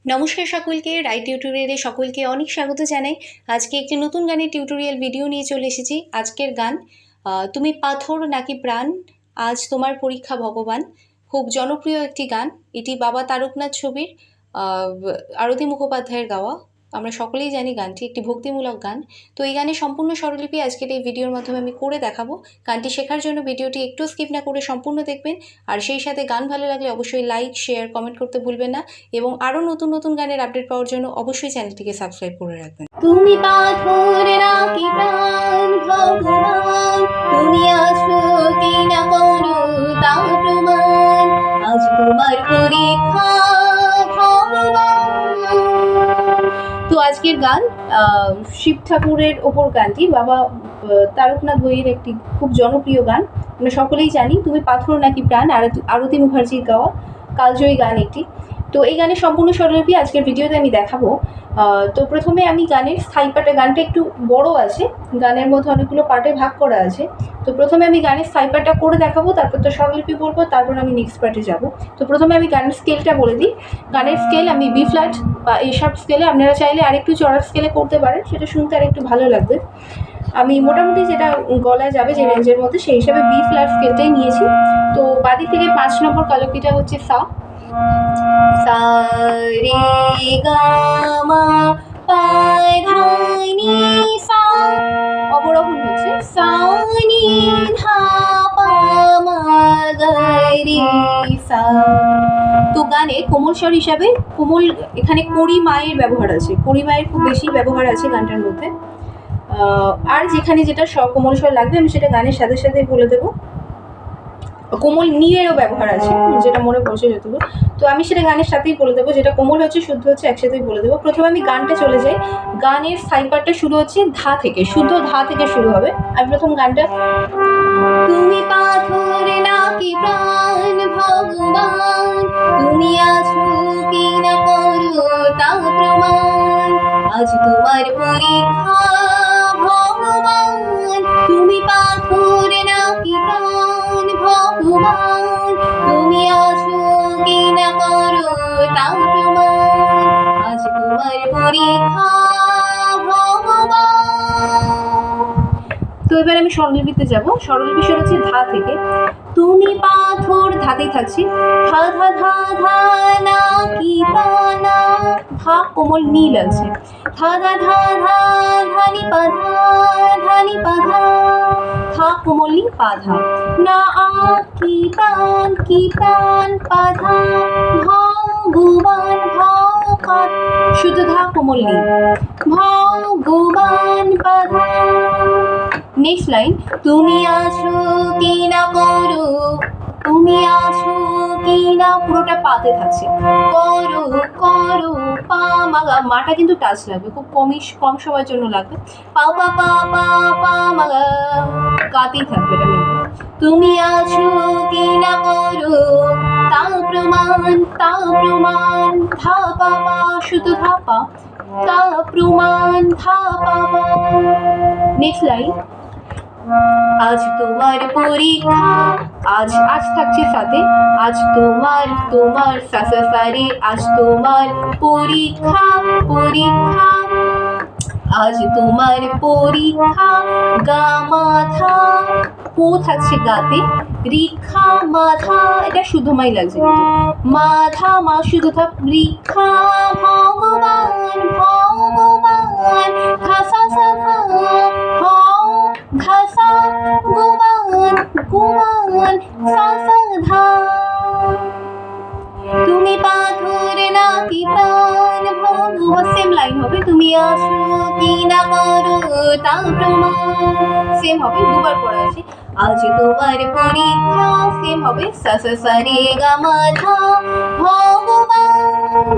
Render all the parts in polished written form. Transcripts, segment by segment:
নমস্কার সকলকে, রাইট টিউটোরিয়ালে সকলকে অনেক স্বাগত জানাই। আজকে একটি নতুন গানের টিউটোরিয়াল ভিডিও নিয়ে চলে এসেছি। আজকের গান তুমি পাথর নাকি প্রাণ, আজ তোমার পরীক্ষা ভগবান। খুব জনপ্রিয় একটি গান। এটি বাবা তারকনাথ ছবির আরতি মুখোপাধ্যায়ের গাওয়া। আমরা সকলেই জানি গানটি একটি ভক্তিমূলক গান। তো এই গানের সম্পূর্ণ স্বরলিপি আজকের এই ভিডিওর মাধ্যমে আমি করে দেখাবো। গানটি শেখার জন্য ভিডিওটি একটু স্কিপ না করে সম্পূর্ণ দেখবেন। আর সেই সাথে গান ভালো লাগলে অবশ্যই লাইক, শেয়ার, কমেন্ট করতে ভুলবেন না। এবং আরও নতুন নতুন গানের আপডেট পাওয়ার জন্য অবশ্যই চ্যানেলটিকে সাবস্ক্রাইব করে রাখবেন। তুমি পাথর নাকি প্রাণ ভগবান, তুমি আছো কি না করো তা প্রমাণ, আজ তোমার পরীক্ষা ভগবান। তো আজকের গান শিব ঠাকুরের ওপর গানটি বাবা তারকনাথ বইয়ের একটি খুব জনপ্রিয় গান। আমরা সকলেই জানি তুমি পাথর নাকি প্রাণ, আরতি মুখার্জির গাওয়া কালজয়ী গান একটি। তো এই গানের সম্পূর্ণ স্বরলিপি আজকের ভিডিওতে আমি দেখাবো। তো প্রথমে আমি গানের স্থায়ী পার্টে, গানটা একটু বড় আছে, গানের মধ্যে অনেকগুলো পার্টে ভাগ করা আছে। তো প্রথমে আমি গানের স্থায়ী পার্টটা করে দেখাবো, তারপর তো স্বরলিপি বলবো, তারপর আমি নেক্সট পার্টে যাব। তো প্রথমে আমি গানের স্কেলটা বলে দিই। গানের স্কেল আমি বি ফ্ল্যাট বা এ শার্প স্কেলে, আপনারা চাইলে আরেকটু চড়া স্কেলে করতে পারেন, সেটা শুনতে আর একটু ভালো লাগবে। আমি মোটামুটি যেটা গলায় যাবে যে রেঞ্জের মধ্যে, সেই হিসাবে বি ফ্ল্যাট স্কেলটাই নিয়েছি। তো বাদিক থেকে 5 নম্বর কালকিটা হচ্ছে সা, সা রে গা মা পা ধা নি সা, অবরোহণ হচ্ছে সা নি ধা পা মা গা রে সা। তো গানে কোমল স্বর হিসাবে কোমল, এখানে কড়ি মায়ের ব্যবহার আছে, কড়ি মায়ের খুব বেশি ব্যবহার আছে গানটার মধ্যে। আর যেখানে যেটা কোমল স্বর লাগবে আমি সেটা গানের সাথে সাথে বলে দেবো। কোমল নিয়েরও ব্যবহার আছে, যেটা মনে পড়ছে যতটুকু, তো আমি সেটা গানের সাথেই বলে দেবো। যেটা কোমল হচ্ছে, শুদ্ধ হচ্ছে, একসাথেই বলে দেবো। প্রথমে আমি গানটা চলে যাই। গানের স্থায়ী পার্টটা শুরু হচ্ছে ধা থেকে, শুদ্ধ ধা থেকে শুরু হবে। আমি প্রথম গানটা তুমি পাথর নাকি প্রাণ ভগবান, তুমি আছো কি না করো তা প্রমাণ, আজ তোমার পরীক্ষা ভগবান। তুমি পাথর নাকি প্রাণ ভগবান, তুমি আছো কি না করো তা প্রমাণ, আজ তোমার পরীক্ষা ভগবান। তো এবার আমি স্বরলিপিতে যাব। স্বরলিপি শুরু হচ্ছে ধা থেকে। তুমি পাথর, ধাতেই থাকছি। ধা ধা ধা ধা না কি তা না, ধা কোমল নি লাগছে। ধা ধা ধা ধা ধানি পা ধা, ধানি পা ধা, ধা কোমল নি পা ধা। না আ কি প্রাণ পা ধা, ভগবান ভা, শুদ্ধ ধা কোমল নি, ভগবান পা ধা। নেক্সট লাইন, তুমি আছো কি না করো, তুমি আছো কি না, পুরোটা পাতে থাকছে। করো করো পা মাগা, মাটা কিন্তু টাচ লাগবে, খুব কম সময়ের জন্য লাগবে। পা পা পা পা পা মাগা, গাতেই থাকবে এটা মেন। তুমি আছো কি না করো তা প্রমাণ, তা প্রমাণ, ধা পা পা, শুধু ধা পা, তা প্রমাণ, ধা পা পা। নেক্সট লাইন, আজ তোমার পরীক্ষা, আজ থাকছে সাথে, আজ তোমার সারে, আজ তোমার পরীক্ষা, আজ তোমার পরীক্ষা, গা মাথা, পো থাকছে গাতে, রিক্ষা মাথা, এটা শুদ্ধ মাই লাগছে কিন্তু, মাথা মা শুদ্ধ থাক, রিক্ষা ভগবান ভগবান, ঘাসা সাধা ঘাসা গোবান গোবান সাধা। তুমি পাথর নাকি প্রাণ ভগবান, সেম লাইন হবে। তুমি আছো কি না করো তা প্রমাণ, সেম হবে, দুবার পড়া আছে। আজ তোমার পরীক্ষা, সেম হবে। সা সা সা রে গা মা ধা, ভগবান।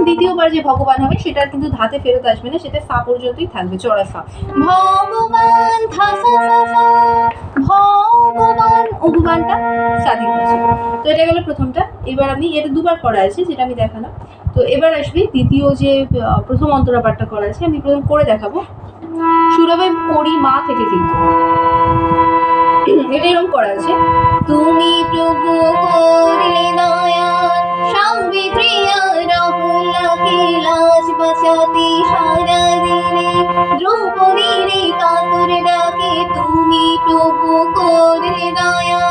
দ্বিতীয়বার যে ভগবান হবে সেটা কিন্তু ধাতে ফেরত আসবে না, সেটা সা পর্যন্তই থাকবে, চড়া সা। ভগবান ধা সা সা সা, ভগবান, অভিমানটা সাদিক আছে। তো এটা গেল প্রথমটা। এবার আমি, এটা দুবার করা আছে যেটা আমি দেখালাম। তো এবার আসবে দ্বিতীয় যে প্রথম অন্তরা পাঠটা করা আছে, আমি প্রথম করে দেখাবো। শুরু হবে করি মা থেকে, কিন্তু এটা এরকম করা আছে। তুমি প্রভু করলে দয়া, সাবিত্রী রাহুল কেলা বাঁচাতে সারা দিনে দ্রৌপদীর কাতর ডাকে তুমি প্রভু করলে দয়া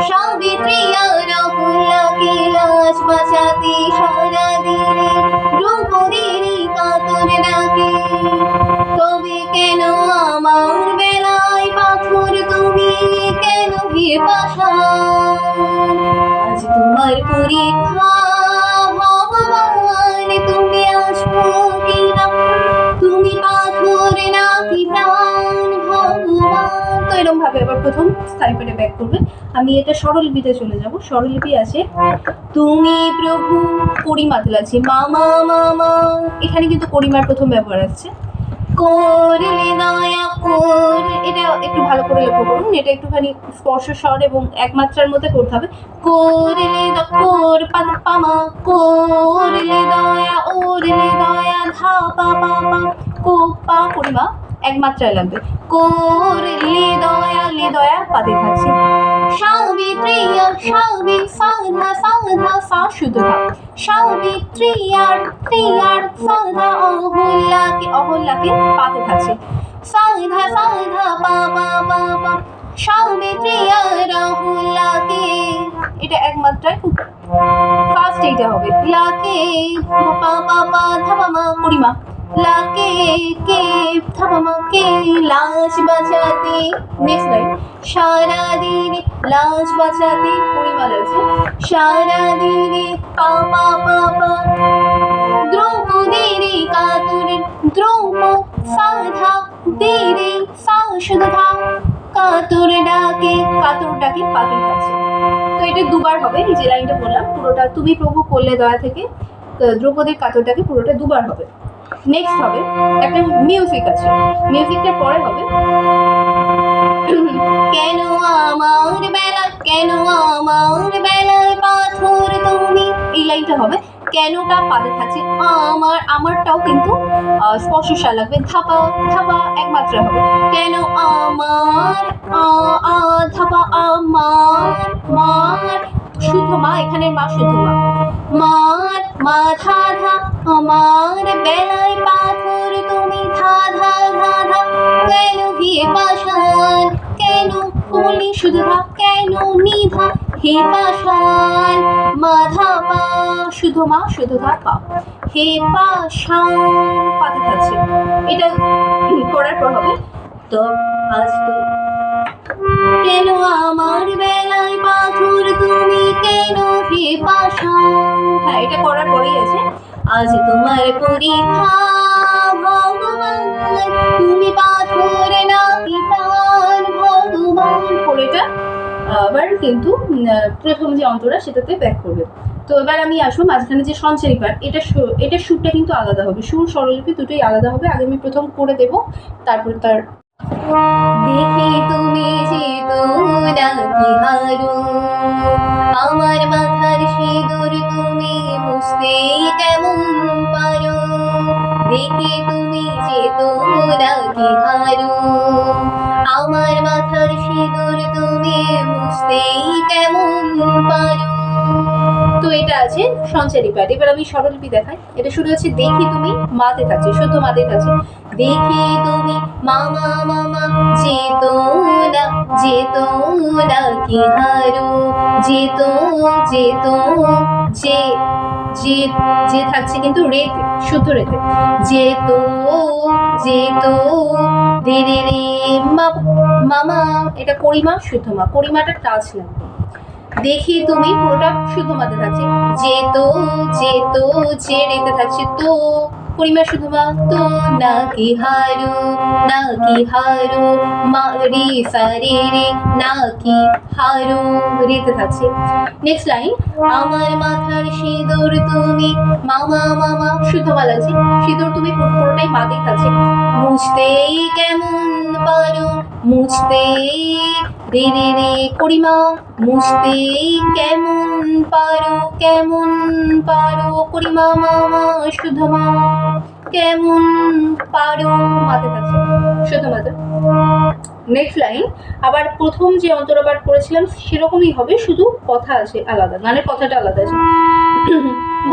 সাবিত্রী আর অহল্যাকে লাশ বাঁচাতে সারা দিনে দ্রৌপদীর কাতর ডাকে তবে কেন আমার বেলায় পাথর তুমি কেন হে পাষাণ আজ তোমার পরীক্ষা ভগবান তুমি আসবো কিনা তুমি পাথর নাকি প্রাণ ভগবান। তো এরকম ভাবে আবার প্রথম স্থায়ীপাঠে ব্যাক করবে। আমি এটা স্বরলিপিতে চলে যাব। স্বরলিপি আছে তুমি প্রভু, পরিমাতে লাগছে মামা মামা, এখানে কিন্তু পরিমার প্রথম ব্যবহার আসছে। করলে দয়া কর, এটা একটু ভালো করে লক্ষ্য করুন, এটা একটুখানি স্পর্শ স্বর এবং একমাত্রার মধ্যে করতে হবে। করলে কর পামা করলে দয়া ওরলে দয়া ধা পা পা পা কো পা পরিমা একমাত্রায় লাগবে। করলে দয়া লে দয়া পাতে থাকছে। সাবিত্রী সাবি সাধা সাধা সা শুদ্ধ থাক। সাবিত্রী আর ত্রিয়ার সাধা অহল্যাকে অহল্যাকে পাতে থাকছে। সাধা সাধা পা পা পা পা সাবিত্রী আর অহল্যাকে এটা একমাত্রায় খুব ফাস্ট এইটা হবে। লাকে পা পা পা ধা মা পরিমা লাকে কে থামা কে লাশ বাঁচাতে নেক্সট লাইন সারা দিনে লাশ বাঁচাতে পরিমা লাগছে। সারা দিনে পা পা পা পা দ্রৌপদীর কাতর দ্রৌপ সাধা দেরে সা শুধা কাতর ডাকে কাতর ডাকে পাতে থাকছে। তো এটা দুবার হবে। এই যে লাইনটা বললাম পুরোটা তুমি প্রভু করলে দয়া থেকে দ্রৌপদীর কাতর ডাকে পুরোটা দুবার হবে। নেক্সট হবে একটা মিউজিক আছে, মিউজিকটার পরে হবে কেন আমার বেলা কেন আমার বেলায় পাথর তুমি, এই লাইনটা হবে। কেনটা পাতে থাকছে, আমারটাও কিন্তু স্পর্শ লাগবে। ধাপা ধাপা একমাত্রা হবে। কেন আমার ধাপা আমার মার শুদ্ধ মা, এখানে মা শুদ্ধ মা। মার মাথা ধা আমার বেলায় পাথর তুমি ধা ধা ধা ধা কেন হে পাষাণ কেন বলি শুধু ধা কেন নিধা হে পাষাণ মাধা পা শুদ্ধ মা শুদ্ধ ধা পা। হে পাষাণ পাতে থাকছে। এটা করার পর হবে তো আজ তো কেন আমার বেলায় পাথর তুমি কেন হে পাষাণ। হ্যাঁ, এটা করার পরেই আছে আজ তোমার পরীক্ষা ভগবান তুমি পাথর নাকি প্রাণ ভগবান। পরেটা আবার কিন্তু প্রথম যে অন্তরা সেটাতে ব্যাক করবে। তো এবার আমি আসবো মাঝখানে যে সঞ্চারী পাঠ, এটা সুরটা কিন্তু আলাদা হবে। সুর স্বরলিপি দুটোই আলাদা হবে। আগে আমি প্রথম করে দেব, তারপরে তার দেখি তুমি যে নাকি হারু আমার মাথার সিঁদুর তুমি মুছতে কেমন পারো দেখি তুমি যে নাকি হারু আমার মাথার সিঁদুর তুমি মুছতে কেমন পারো। তো এটা আছে সঞ্চারী পাঠ। এবার আমি স্বরলিপি দেখাই। এটা শুরু হচ্ছে দেখি তুমি মাতে থাকছে, শুদ্ধ মাতে থাকছে। দেখি তুমি মামা মামা যেতো না কি হারু যেতো যেতো যে যে যে থাকছে কিন্তু রেতে, শুদ্ধ রেতে। যেতো যেতো রে রে রে মামা, এটা পরিমা শুদ্ধ মা, পরিমাটা টাচ লাগবে। দেখি তুমি পুরোটা শুদ্ধ মাতে থাকছে। যেতো যেতো যে রেতে থাকছে তো পরিমা শুদ্ধ মা। তো নাকি হারু মা রে সা রে রে নাকি হারু রেতে থাকছে। নেক্সট লাইন আমার মাথার সিঁদুর তুমি মামা মামা শুদ্ধ মা লাগছে। সিঁদুর তুমি পুরোটাই মাতেই থাকছে। মুছতেই কেমন পারো মুছতে রে রে রে পরিমা মুছতেই কেমন পারো পরিমা মামা শুদ্ধ মা কেমন পারো মাতে থাকছে, শুদ্ধ মাতে। নেক্সট লাইন আবার প্রথম যে অন্তরা পাঠ করেছিলাম সেরকমই হবে, শুধু কথা আছে আলাদা, গানের কথাটা আলাদা আছে।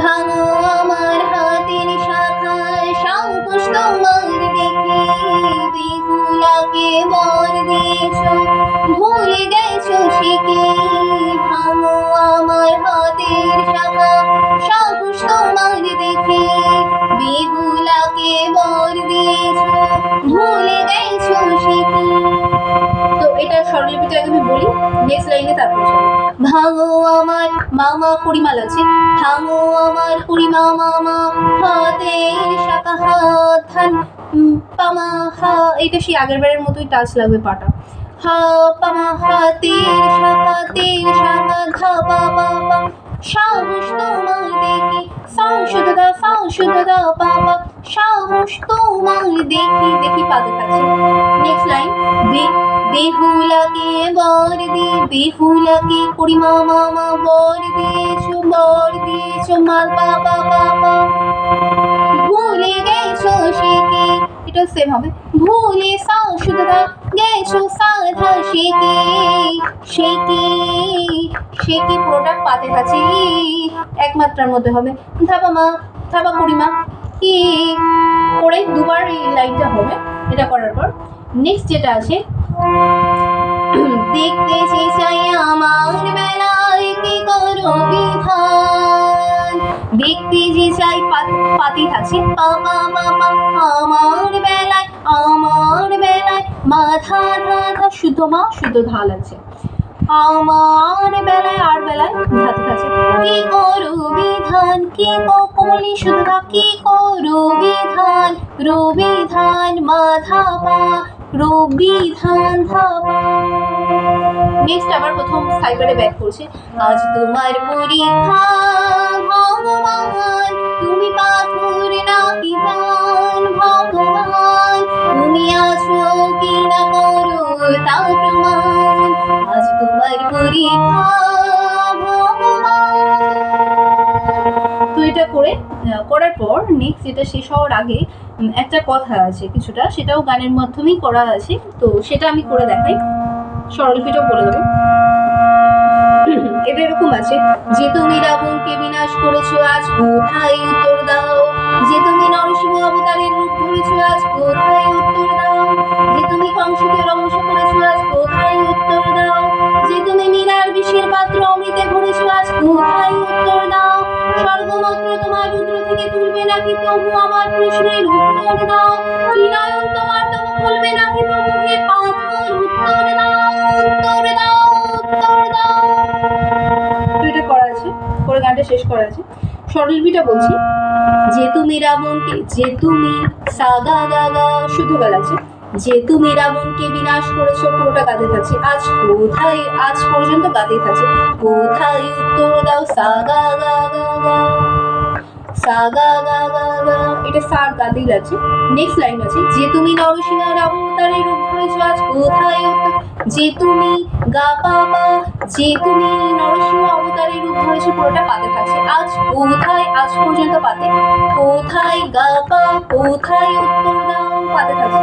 ভাঙো আমার হাতের শাখা ভাঙো আমার মামা পরিমাল আছে, ভাঙো আমার পরিমা মামা, হাতের শাখা হাত ধান পামা হা, এটা সেই আগের বারের মতোই টাচ লাগবে পাটা। হা পামা হাতের শাখা ধা পা পা পা, সাহস তোমার দেখি শুধু দা শুধু দা পা পা, সাহস তোমার দেখি দেখি পাতে থাকছে। নেক্সট লাইন, বেহুলাকে বর দি, বেহুলাকে পরিমা মামা বর দিয়েছো মা পা পা পা পা, ভুলে গেছো সে কি, এটা সেম হবে। ভুলে সা শুধু দা গেছো সাধা সে কি পুরোটা পাতে থাকছে, এক মাত্রার মধ্যে হবে। ধাপা মা ধাপা পরিমা কি করে দুবার এই লাইনটা হবে। এটা করার পর নেক্সট যেটা আছে, দেখতে যে চাই আমার বেলায় কি করো বিধান, দেখতে যে চাই পাতেই থাকছে। পা পা পা পা, আমার বেলায় মাথা ধা ধা, শুদ্ধ মা শুদ্ধ ধা লাগছে। আমার বেলায় আর বেলায় ধাতে থাকছে। কি করো বিধান, কি কোমলি শুধু ধা, কি করো বিধান, রবিধান মাথা পা, রবিধান ধা পা। নেক্সট আবার প্রথম সাইবারে ব্যাক করছে। আজ তোমার পরীক্ষা ভগবান, তুমি পাথর নাকি প্রাণ, ভগবান তুমি আছো কি না করো তা প্রমাণ, আজ তোমার পরীক্ষা ভগবান। তো এটা করার পর নেক্সট এটা শেষ হওয়ার আগে একটা কথা আছে কিছুটা, সেটাও গানের মাধ্যমেই করা আছে, তো সেটা আমি করে দেখাই। স্বরলিপিটাও বলে দেবো। এটা এরকম আছে, যে তুমি রাবণকে বিনাশ করেছো আজ কোথায় উত্তর দাও, যে তুমি নরসিংহ অবতারের রূপ ধরেছো আজ কোথায় উত্তর দাও, যে তুমি কংসকে রংস করেছো আজ কোথায় উত্তর দাও, যে তুমি মীরার বিষের পাত্র অমৃতে ভরেছো আজ কোথায় উত্তর দাও, স্বর্গমন্ত্র তোমার রুদ্র থেকে তুলবে নাকি প্রভু আমার প্রশ্নের উত্তর দাও, ত্রিনয়ন তোমার তবু খুলবে নাকি প্রভু হে পাথর উত্তর দাও, উত্তর দাও, উত্তর দাও। তো এটা করা আছে, করে গানটা শেষ করা আছে। স্বরলিপিটা বলছি, যে তুমি রাবণকে, যে তুমি সা গা গা গা শুদ্ধ গাল আছে, যে তুমি রাবণকে বিনাশ করেছো, পুরোটা গাতে থাকছে। আজ কোথায়, আজ পর্যন্ত গাতেই থাকছে। কোথায় উত্তর দাও, সা গা গা গা গা, সা গা গা গা গা, এটা সার গাতেই লাগছে। নেক্সট লাইন আছে, যে তুমি নরসিংহ অবতারের রূপ ধরেছো আজ কোথায় উত্তর, যে তুমি গা পা পা, যে তুমি নরসিংহ অবতারের রূপ ধরেছো, পুরোটা পাতে থাকছে। আজ কোথায়, আজ পর্যন্ত পাতে, কোথায় গা পা, কোথায় উত্তর দাও, পাতে থাকছে।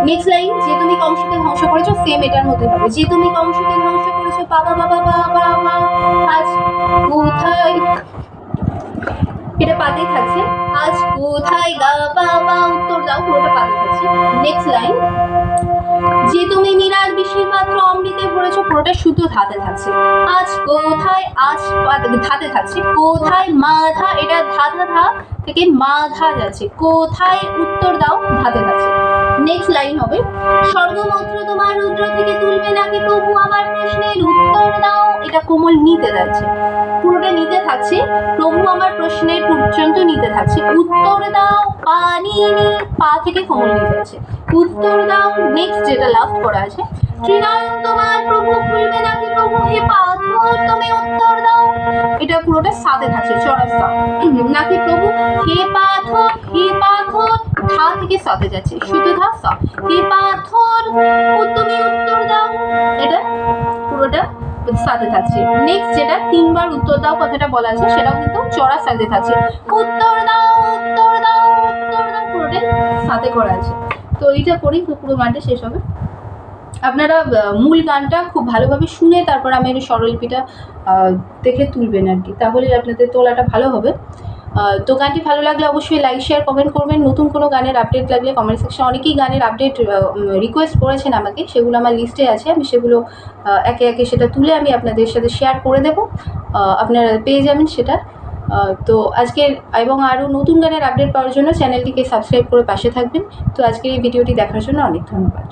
নেক্সট লাইন, যে তুমি কংসকে ধ্বংস করেছো, সেম এটার মধ্যে হবে, যে তুমি কংসকে ধ্বংস করেছো বাবা বাবা বাবা মা, আজ কোথায়, এটা পাতেই থাকছে। আজ কোথায় গা পা পা উত্তর দাও, পুরোটা পাতে থাকছে। নেক্সট লাইন, যে তুমি মীরার বিষের পাত্র অমৃতে ভরেছো, পুরোটা শুদ্ধ ধাতে থাকছে। আজ কোথায়, আজ ধাতে থাকছে। কোথায় মাধা, এটা ধাধা ধা থেকে মাধা যাচ্ছে, কোথায় উত্তর দাও, ধাতে থাকছে। নেক্সট লাইন হবে, স্বর্গমন্ত্র তোমার রুদ্র থেকে তুলবে নাকি প্রভু আমার প্রশ্নের উত্তর দাও, এটা কোমল নিতে যাচ্ছে, পুরোটা নিতে থাকছে, প্রভু আমার প্রশ্নের পর্যন্ত নিতে থাকছে। উত্তর দাও, পানি পা থেকে কোমল নিতে যাচ্ছে, উত্তর দাও। নেক্সট যেটা লাস্ট করা আছে, ত্রিনয়ন তোমার প্রভু খুলবে নাকি প্রভু হে পাথর তুমি উত্তর দাও, এটা পুরোটা সাথে থাকছে, চড়া সা, নাকি প্রভু হে পাথর, হে পাথর ধা থেকে সাথে যাচ্ছে, শুধু ধা সা, হে পাথর তুমি উত্তর দাও, এটা পুরোটা সাথে থাকছে। নেক্সট যেটা তিনবার উত্তর দাও কথাটা বলা আছে, সেটাও কিন্তু চড়া সাথে থাকছে, উত্তর দাও, উত্তর দাও, উত্তর দাও, পুরোটাই সাথে করা আছে। তো এইটা করেই পুরো গানটা শেষ হবে। আপনারা মূল গানটা খুব ভালোভাবে শুনে তারপর আমি এই স্বরলিপিটা দেখে তুলবেন আর কি, তাহলে আপনাদের তোলাটা ভালো হবে। তো গানটি ভালো লাগলে অবশ্যই লাইক শেয়ার কমেন্ট করবেন। নতুন কোনো গানের আপডেট লাগলে কমেন্ট সেকশনে অনেকেই গানের আপডেট রিকোয়েস্ট করেছেন আমাকে, সেগুলো আমার লিস্টে আছে, আমি সেগুলো একে একে সেটা তুলে আমি আপনাদের সাথে শেয়ার করে দেবো, আপনারা পেয়ে যাবেন সেটা। তো আজকের এবং আরও নতুন গানের আপডেট পাওয়ার জন্য চ্যানেলটিকে সাবস্ক্রাইব করে পাশে থাকবেন। তো আজকের এই ভিডিওটি দেখার জন্য অনেক ধন্যবাদ।